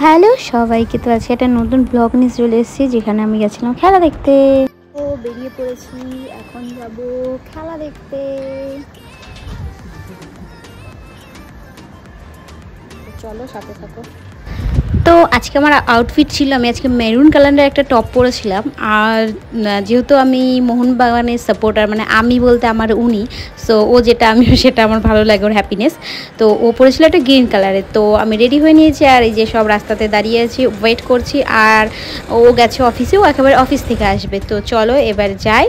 Hello সবাইকে, তো আজকে একটা নতুন ব্লগ নিয়ে চলে এসেছি যেখানে আমি গেছিলাম খেলা দেখতে। তো বেরিয়ে পড়েছি, এখন যাব খেলা দেখতে। চলো সাথে থাকো। তো আজকে আমার আউটফিট ছিল, আমি আজকে মেরুন কালারের একটা টপ পরেছিলাম। আর যেহেতু আমি মোহনবাগানের সাপোর্টার, মানে আমি বলতে আমার উনি, সো ও যেটা আমি সেটা আমার ভালো লাগে, ওর হ্যাপিনেস। তো ও পরেছিল একটা গ্রিন কালারের। তো আমি রেডি হয়ে নিয়েছি আর এই যে সব রাস্তাতে দাঁড়িয়ে আছি, ওয়েট করছি। আর ও গেছে অফিসেও, একেবারে অফিস থেকে আসবে। তো চলো এবার যাই।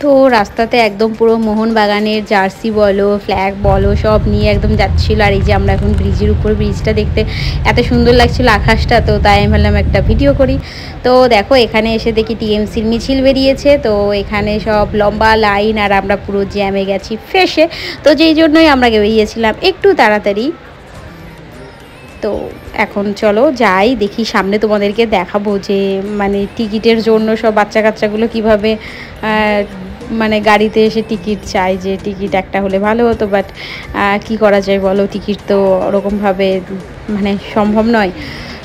তো রাস্তাতে একদম পুরো মোহনবাগানের জার্সি বলো, ফ্ল্যাগ বলো, সব নিয়ে একদম যাচ্ছিল। আর এই যে আমরা এখন ব্রিজের উপর, ব্রিজটা দেখতে এত সুন্দর লাগছিল আকাশটা, তো তাই আমি ভাবলাম একটা ভিডিও করি। তো দেখো এখানে এসে দেখি টিএমসির মিছিল বেরিয়েছে। তো এখানে সব লম্বা লাইন আর আমরা পুরো জ্যামে গেছি ফেসে। তো যেই জন্যই আমরা বেরিয়েছিলাম একটু তাড়াতাড়ি। তো এখন চলো যাই, দেখি সামনে তোমাদেরকে দেখাবো যে মানে টিকিটের জন্য সব বাচ্চা কাচ্চাগুলো কীভাবে মানে গাড়িতে এসে টিকিট চাই, যে টিকিট একটা হলে ভালো হতো। বাট কি করা যায় বলো, টিকিট তো ওরকমভাবে মানে সম্ভব নয়।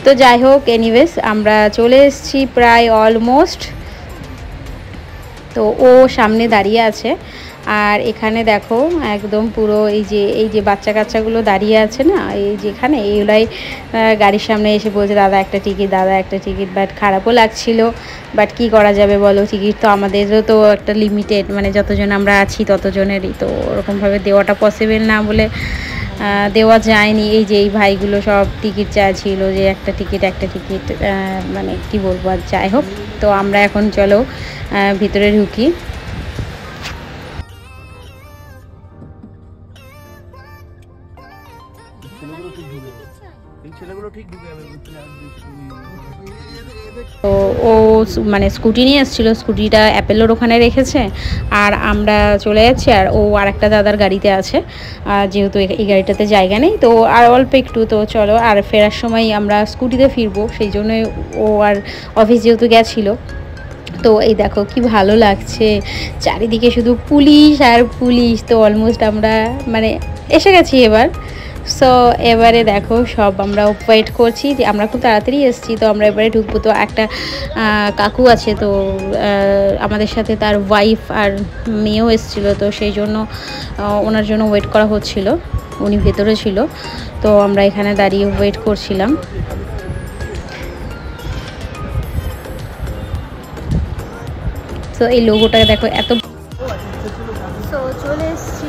তো যাই হোক, এনিওয়েজ আমরা চলে এসেছি প্রায় অলমোস্ট। তো ও সামনে দাঁড়িয়ে আছে। আর এখানে দেখো একদম পুরো এই যে বাচ্চা কাচ্চাগুলো দাঁড়িয়ে আছে না, এই যেখানে এইগুলাই গাড়ির সামনে এসে বলছে দাদা একটা টিকিট, দাদা একটা টিকিট। বাট খারাপও লাগছিল, বাট কি করা যাবে বলো, টিকিট তো আমাদেরও তো একটা লিমিটেড, মানে যতজন আমরা আছি ততজনেরই, তো ওরকমভাবে দেওয়াটা পসিবল না বলে দেওয়া যায়নি। এই যে এই ভাইগুলো সব টিকিট চাইছিল যে একটা টিকিট একটা টিকিট, মানে কি বলবো। আর যাই হোক, তো আমরা এখন চলো ভিতরে ঢুকি। তো ও মানে স্কুটি নিয়ে এসেছিলো, স্কুটিটা অ্যাপেলোর ওখানে রেখেছে। আর আমরা চলে যাচ্ছি, আর ও আর একটা দাদার গাড়িতে আছে। যেহেতু এই গাড়িটাতে জায়গা নেই, তো আর অল্প একটু। তো চলো, আর ফেরার সময় আমরা স্কুটিতে ফিরবো, সেই জন্যই ও আর অফিস যেহেতু গেছিলো। তো এই দেখো কি ভালো লাগছে, চারিদিকে শুধু পুলিশ আর পুলিশ। তো অলমোস্ট আমরা মানে এসে গেছি এবার। সো এবারে দেখো সব আমরা ওয়েট করছি, যে আমরা খুব তাড়াতাড়ি এসেছি। তো আমরা এবারে ঢুকবো। তো একটা কাকু আছে, তো আমাদের সাথে তার ওয়াইফ আর মেয়েও এসেছিলো, তো সেই জন্য ওনার জন্য ওয়েট করা হচ্ছিল, উনি ভেতরে ছিল। তো আমরা এখানে দাঁড়িয়ে ওয়েট করছিলাম। তো এই লোগোটা দেখো এত। তো চলে এসেছি।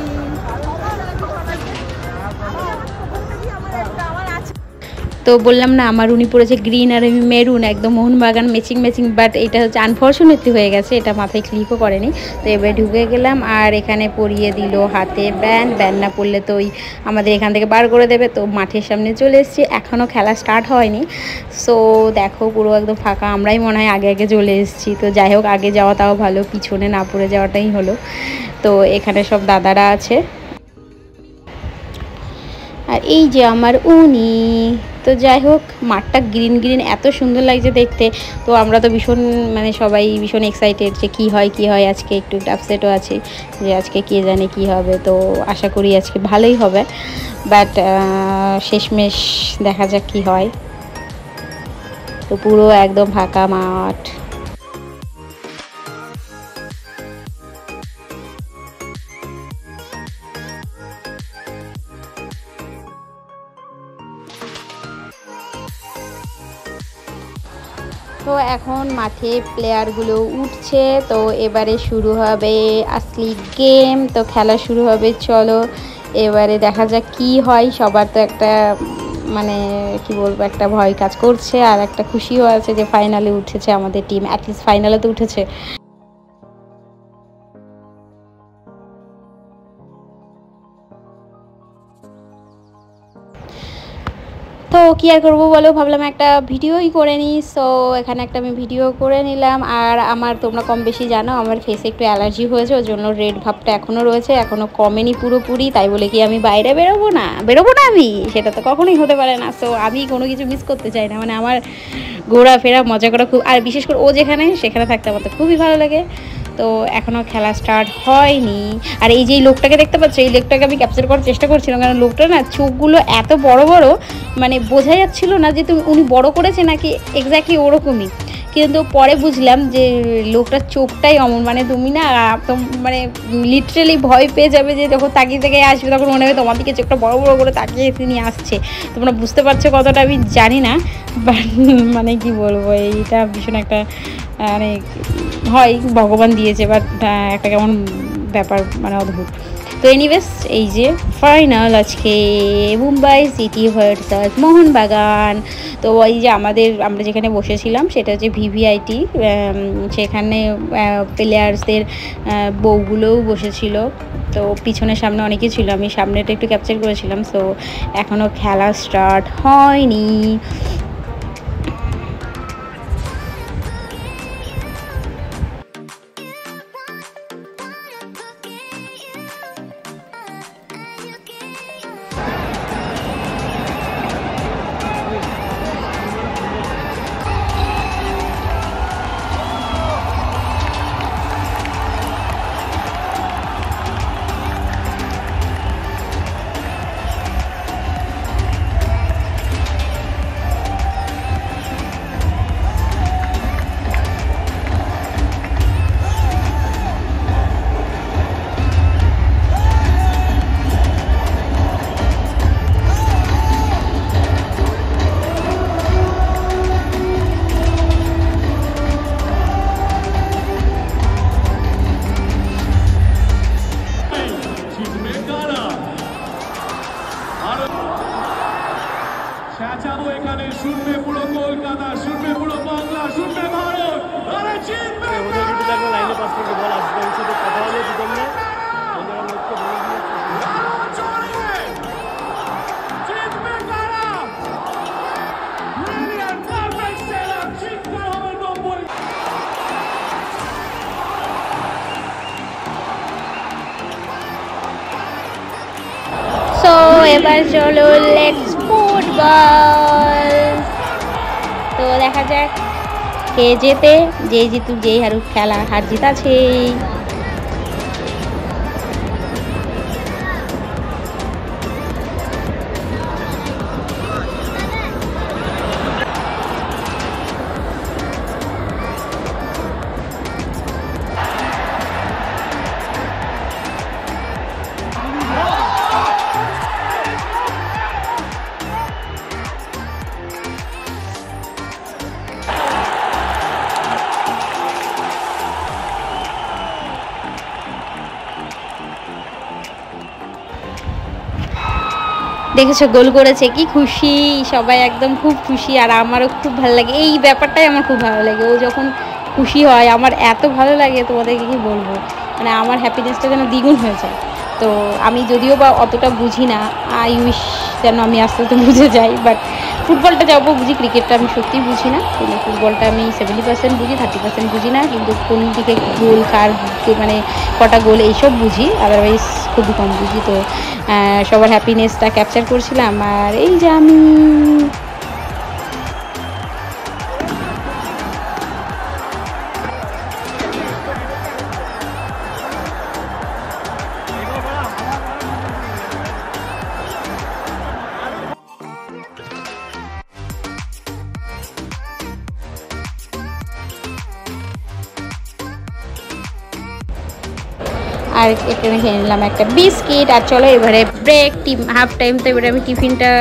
তো বললাম না, আমার উনি পড়েছে গ্রিন আর আমি মেরুন, একদম মোহনবাগান ম্যাচিং। বাট এটা হচ্ছে আনফর্চুনেটলি হয়ে গেছে, এটা মাথায় ক্লিকও করেনি। তো এবারে ঢুকে গেলাম, আর এখানে পরিয়ে দিল হাতে ব্যান্ড না পরলে তো ওই আমাদের এখান থেকে বার করে দেবে। তো মাঠের সামনে চলে এসেছি, এখনও খেলা স্টার্ট হয়নি। সো দেখো পুরো একদম ফাঁকা, আমরাই মনে হয় আগে চলে এসেছি। তো যাই হোক, আগে যাওয়া তাও ভালো, পিছনে না পড়ে যাওয়াটাই হলো। তো এখানে সব দাদারা আছে, আর এই যে আমার উনি। তো যাই হোক, মাঠটা গ্রিন এত সুন্দর লাগছে দেখতে। তো আমরা তো ভীষণ মানে সবাই ভীষণ এক্সাইটেড যে কী হয় আজকে। একটু আপসেটও আছে যে আজকে কে জানে কি হবে। তো আশা করি আজকে ভালোই হবে, বাট শেষমেশ দেখা যাক কি হয়। তো পুরো একদম ফাঁকা মাঠ। তো এখন মাঠে প্লেয়ারগুলো উঠছে, তো এবারে শুরু হবে আসলি গেম। তো খেলা শুরু হবে, চলো এবারে দেখা যাক কি হয়। সবার তো একটা মানে কি বলবো, একটা ভয় কাজ করছে, আর একটা খুশিও আছে যে ফাইনালে উঠেছে আমাদের টিম, অ্যাটলিস্ট ফাইনালে তো উঠেছে। তো কী আর করবো বলো, ভাবলাম একটা ভিডিওই করে নিই। সো এখানে একটা আমি ভিডিও করে নিলাম। আর আমার তোমরা কম বেশি জানো আমার ফেসে একটু অ্যালার্জি হয়েছে, ওর জন্য রেড ভাবটা এখনও রয়েছে, এখনও কমেনি পুরোপুরি। তাই বলে কি আমি বাইরে বেরোবো না আমি, সেটা তো কখনোই হতে পারে না। সো আমি কোনো কিছু মিস করতে চাই না, মানে আমার ঘোরাফেরা মজা করা খুব, আর বিশেষ করে ও যেখানে সেখানে থাকতে আমার তো খুবই ভালো লাগে। তো এখনও খেলা স্টার্ট হয়নি। আর এই যে লোকটাকে দেখতে পাচ্ছ, এই লোকটাকে আমি ক্যাপচার করার চেষ্টা করছিলাম, কারণ লোকটা না চোখগুলো এত বড় বড়, মানে বোঝা যাচ্ছিল না যে উনি বড় করেছে নাকি এক্স্যাক্টলি ওরকমই। কিন্তু পরে বুঝলাম যে লোকটার চোখটাই অমন, মানে তুমি না মানে লিটারেলি ভয় পেয়ে যাবে যে যখন তাকিয়ে তাকিয়ে আসবে, তখন মনে হবে তোমার দিকে চোখটা বড় বড় করে তাকিয়ে তিনি আসছে। তোমরা বুঝতে পারছো কতটা আমি জানি না, বাট মানে কি বলবো, এইটা ভীষণ একটা মানে হয় ভগবান দিয়েছে, বাট একটা কেমন ব্যাপার, মানে অদ্ভুত। তো এনিওয়েজ, এই যে ফাইনাল আজকে মুম্বাই সিটি ভার্সাস মোহনবাগান। তো ওই যে আমরা যেখানে বসেছিলাম সেটা হচ্ছে ভিভিআইটি, সেখানে প্লেয়ার্সদের বউগুলোও বসেছিল। তো পিছনের সামনে অনেকেই ছিল, আমি সামনেটা একটু ক্যাপচার করেছিলাম। সো এখনও খেলা স্টার্ট হয়নি। শুনবে পুরো কলকাতা, শুনবে পুরো বাংলা, শুনবে ভারত, আরে জিতবে কারা? লাইনে পাস করতে বল আসবে, ওর সাথে কথা হলো দুজন না, ওনারা লোককে বলে দিয়েছে জিতবে কারা? ব্রিলিয়ান্ট, পারফেক্ট সেটআপ, জিতবে হবে 90। সো এবার চলো লেটস ফুটবল। তো দেখা যাক কে জেতে, যেই জিতুক যেই হারুক, খেলা হার জিত আছেই। দেখেছো গোল করেছে, কি খুশি সবাই, একদম খুব খুশি। আর আমারও খুব ভালো লাগে, এই ব্যাপারটাই আমার খুব ভালো লাগে। ও যখন খুশি হয় আমার এত ভালো লাগে, তোমাদেরকে কি বলবো, মানে আমার হ্যাপিনেসটা যেন দ্বিগুণ হয়ে যায়। তো আমি যদিও বা অতটা বুঝি না, আই উইশ যেন আমি আস্তে আস্তে বুঝে যাই। বাট ফুটবলটা যাবো বুঝি, ক্রিকেটটা আমি সত্যিই বুঝি না। কিন্তু ফুটবলটা আমি 70% বুঝি, 30% বুঝি না। কিন্তু কোন দিকে গোল কার, মানে কটা গোল, এইসব বুঝি, আদারওয়াইজ খুবই কম বুঝি। তো সবার হ্যাপিনেসটা ক্যাপচার করছিলাম। আর এই যে আমি আর এখানে খেয়ে নিলাম একটা বিস্কিট। আর চলো এবারে ব্রেক, হাফ টাইম। তো এবারে আমি টিফিনটা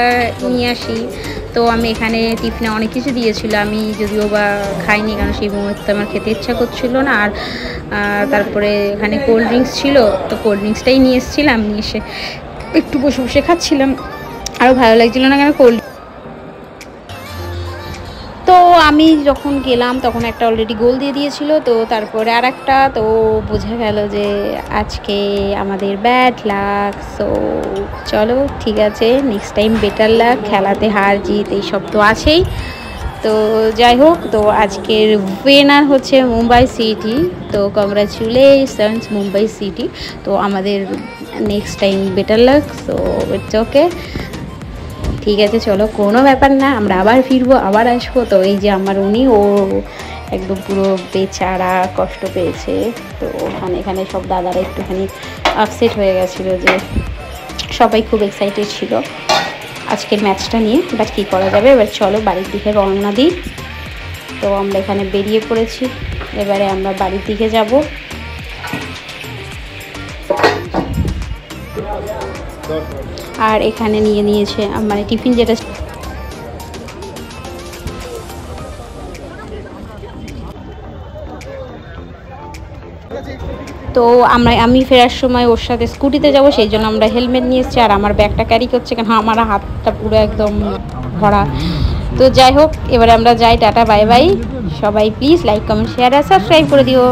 নিয়ে আসি। তো আমি এখানে টিফিনে অনেক কিছু দিয়েছিল, আমি যদিও বা খাইনি, কারণ সেই মুহূর্তে আমার খেতে ইচ্ছা করছিলো না। আর তারপরে এখানে কোল্ড ড্রিঙ্কস ছিল, তো কোল্ড ড্রিঙ্কসটাই নিয়ে এসেছিলাম, নিয়ে এসে একটু বসে বসে খাচ্ছিলাম। আরও ভালো লাগছিলো না কেন কোল্ড। তো আমি যখন গেলাম তখন একটা অলরেডি গোল দিয়ে দিয়েছিল, তো তারপরে আর একটা, তো বোঝা গেল যে আজকে আমাদের ব্যাড লাক। সো চলো ঠিক আছে, নেক্সট টাইম বেটার লাক। খেলাতে হার জিত এইসব তো আছেই। তো যাই হোক, তো আজকের উইনার হচ্ছে মুম্বাই সিটি। তো কংগ্রাচুলেশনস মুম্বাই সিটি। তো আমাদের next time better luck. So it's okay, ঠিক আছে, চলো কোনো ব্যাপার না, আমরা আবার ফিরবো, আবার আসবো। তো এই যে আমার উনি, ও একদম পুরো বেচারা কষ্ট পেয়েছে। তো এখানে সব দাদারা একটুখানি আপসেট হয়ে গেছিলো, যে সবাই খুব এক্সাইটেড ছিল আজকের ম্যাচটা নিয়ে। বাট কী করা যাবে, এবার চলো বাড়ির দিকে রওনা দিই। তো আমরা এখানে বেরিয়ে পড়েছি, এবারে আমরা বাড়ির দিকে যাব। আর এখানে নিয়ে নিয়েছে মানে টিফিন যেটা, তো আমি ফেরার সময় ওর সাথে স্কুটিতে যাব, সেই জন্য আমরা হেলমেট নিয়ে এসেছি। আর আমার ব্যাগটা ক্যারি করছে, কেন আমার হাতটা পুরো একদম ভরা। তো যাই হোক, এবারে আমরা যাই, টাটা বাই বাই। সবাই প্লিজ লাইক কমেন্ট শেয়ার আর সাবস্ক্রাইব করে দিও।